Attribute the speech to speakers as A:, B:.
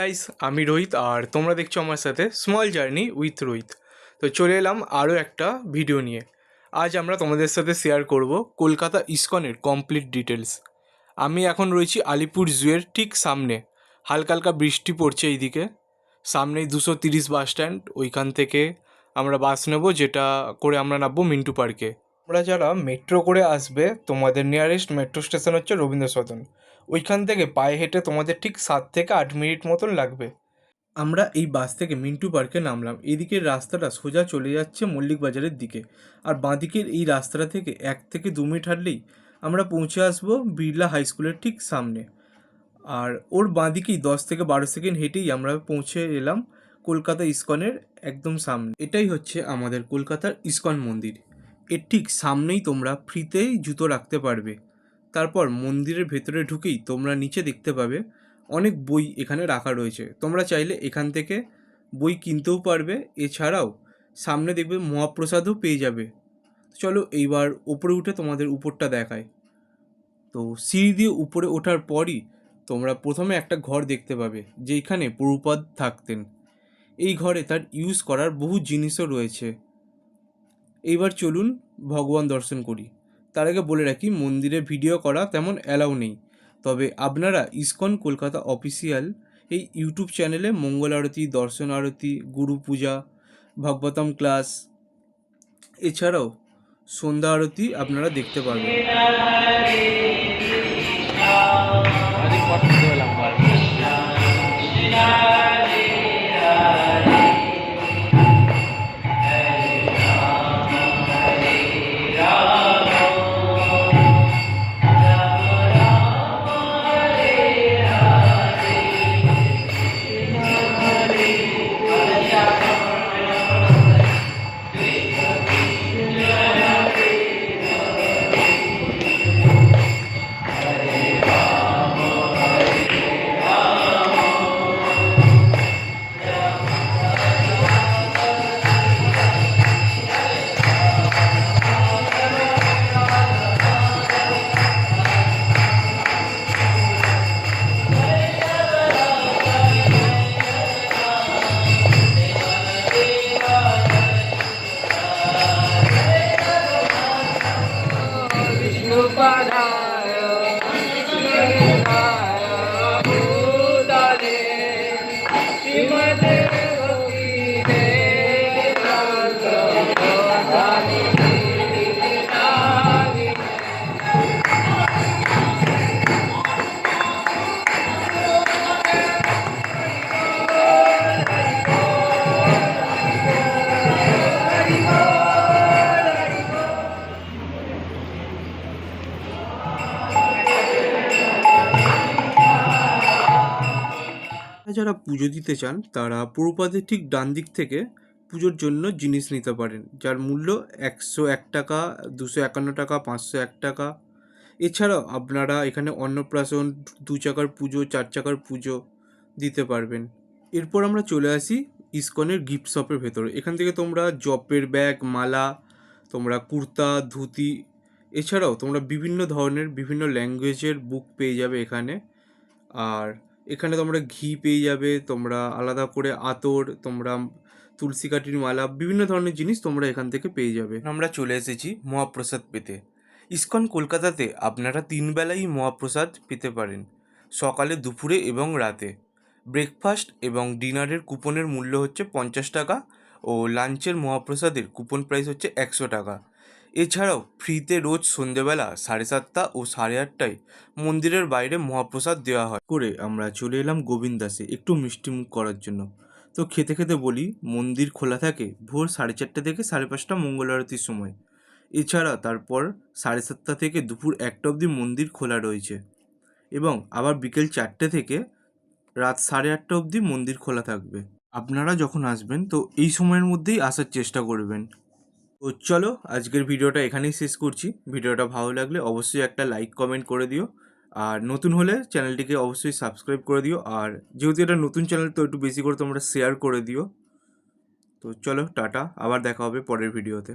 A: Guys, আমি রোহিত আর তোমরা দেখছো আমার সাথে স্মল জার্নি উইথ রোহিত। তো চলে এলাম আরও একটা ভিডিও নিয়ে। আজ আমরা তোমাদের সাথে শেয়ার করব কলকাতা ইসকনের কমপ্লিট ডিটেলস। আমি এখন রয়েছি আলিপুর জুয়ের ঠিক সামনে। হালকা হালকা বৃষ্টি পড়ছে এইদিকে। সামনেই 230 বাস স্ট্যান্ড, ওইখান থেকে আমরা বাস নেব, যেটা করে আমরা নামবো মিন্টু পার্কে। তোমরা যারা মেট্রো করে আসবে, তোমাদের নিয়ারেস্ট মেট্রো স্টেশন হচ্ছে রবীন্দ্র সদন। ওইখান থেকে পায়ে হেঁটে তোমাদের ঠিক 7 থেকে 8 মিনিট মতন লাগবে। আমরা এই বাস থেকে মিন্টু পার্কে নামলাম। এদিকের রাস্তাটা সোজা চলে যাচ্ছে মল্লিক বাজারের দিকে, আর বাঁদিকের এই রাস্তাটা থেকে 1 থেকে 2 মিনিট হাঁটলেই আমরা পৌঁছে আসবো বিড়লা হাই স্কুলের ঠিক সামনে। আর ওর বাঁদিকেই 10 থেকে 12 সেকেন্ড হেঁটেই আমরা পৌঁছে এলাম কলকাতা ইসকনের একদম সামনে। এটাই হচ্ছে আমাদের কলকাতার ইসকন মন্দির। এর ঠিক সামনেই তোমরা ফ্রিতেই জুতো রাখতে পারবে। তারপর মন্দিরের ভেতরে ঢুকেই তোমরা নিচে দেখতে পাবে অনেক বই এখানে রাখা রয়েছে। তোমরা চাইলে এখান থেকে বই কিনতেও পারবে। এছাড়াও সামনে দেখবে মহাপ্রসাদও পেয়ে যাবে। চলো এইবার ওপরে উঠে তোমাদের উপরটা দেখায়। তো সিঁড়ি দিয়ে উপরে ওঠার পরই তোমরা প্রথমে একটা ঘর দেখতে পাবে, যেইখানে প্রভুপাদ থাকতেন। এই ঘরে তার ইউজ করার বহু জিনিসও রয়েছে। এইবার চলুন ভগবান দর্শন করি। তার আগে বলে রাখি, মন্দিরে ভিডিও করা তেমন অ্যালাউ নেই। তবে আপনারা ইসকন কলকাতা অফিসিয়াল এই ইউটিউব চ্যানেলে মঙ্গল আরতি, দর্শন আরতি, গুরু পূজা, ভাগবতম ক্লাস, এছাড়াও সন্ধ্যা আরতি আপনারা দেখতে পারবেন। যারা পুজো দিতে চান তারা প্রভুপাদের ঠিক ডান দিক থেকে পুজোর জন্য জিনিস নিতে পারেন, যার মূল্য 101 টাকা, 251 টাকা, 501 টাকা। এছাড়াও আপনারা এখানে অন্নপ্রাশন, 2 চাকার পুজো, 4 চাকার পুজো দিতে পারবেন। এরপর আমরা চলে আসি ইসকনের গিফট শপের ভেতরে। এখান থেকে তোমরা জপের ব্যাগ, মালা, তোমরা কুর্তা, ধুতি, এছাড়াও তোমরা বিভিন্ন ধরনের বিভিন্ন ল্যাঙ্গুয়েজের বুক পেয়ে যাবে এখানে। আর এখানে তোমরা ঘি পেয়ে যাবে, তোমরা আলাদা করে আতর, তোমরা তুলসী কাঠির মালা, বিভিন্ন ধরনের জিনিস তোমরা এখান থেকে পেয়ে যাবে। আমরা চলে এসেছি মহাপ্রসাদ পেতে। ইসকন কলকাতাতে আপনারা 3 বেলাই মহাপ্রসাদ পেতে পারেন, সকালে, দুপুরে এবং রাতে। ব্রেকফাস্ট এবং ডিনারের কুপনের মূল্য হচ্ছে 50 টাকা, ও লাঞ্চের মহাপ্রসাদের কুপন প্রাইস হচ্ছে 100 টাকা। এছাড়াও ফ্রিতে রোজ সন্ধেবেলা 7:30 ও 8:30টায় মন্দিরের বাইরে মহাপ্রসাদ দেওয়া হয়। করে আমরা চলে এলাম গোবিন্দাসে একটু মিষ্টিমুখ করার জন্য। তো খেতে খেতে বলি, মন্দির খোলা থাকে ভোর 4:30 থেকে 5:30 মঙ্গল আরতির সময়। এছাড়া তারপর 7:30 থেকে দুপুর 1টা অবধি মন্দির খোলা রয়েছে, এবং আবার বিকেল 4টে থেকে রাত 8:30 অবধি মন্দির খোলা থাকবে। আপনারা যখন আসবেন তো এই সময়ের মধ্যেই আসার চেষ্টা করবেন। তো চলো আজকের ভিডিওটা এখানেই শেষ করছি। ভিডিওটা ভালো লাগলে অবশ্যই একটা লাইক কমেন্ট করে দিও, আর নতুন হলে চ্যানেলটিকে অবশ্যই সাবস্ক্রাইব করে দিও। আর যেহেতু এটা নতুন চ্যানেল, তো একটু বেশি করে তোমরা শেয়ার করে দিও। তো চলো টাটা, আবার দেখা হবে পরের ভিডিওতে।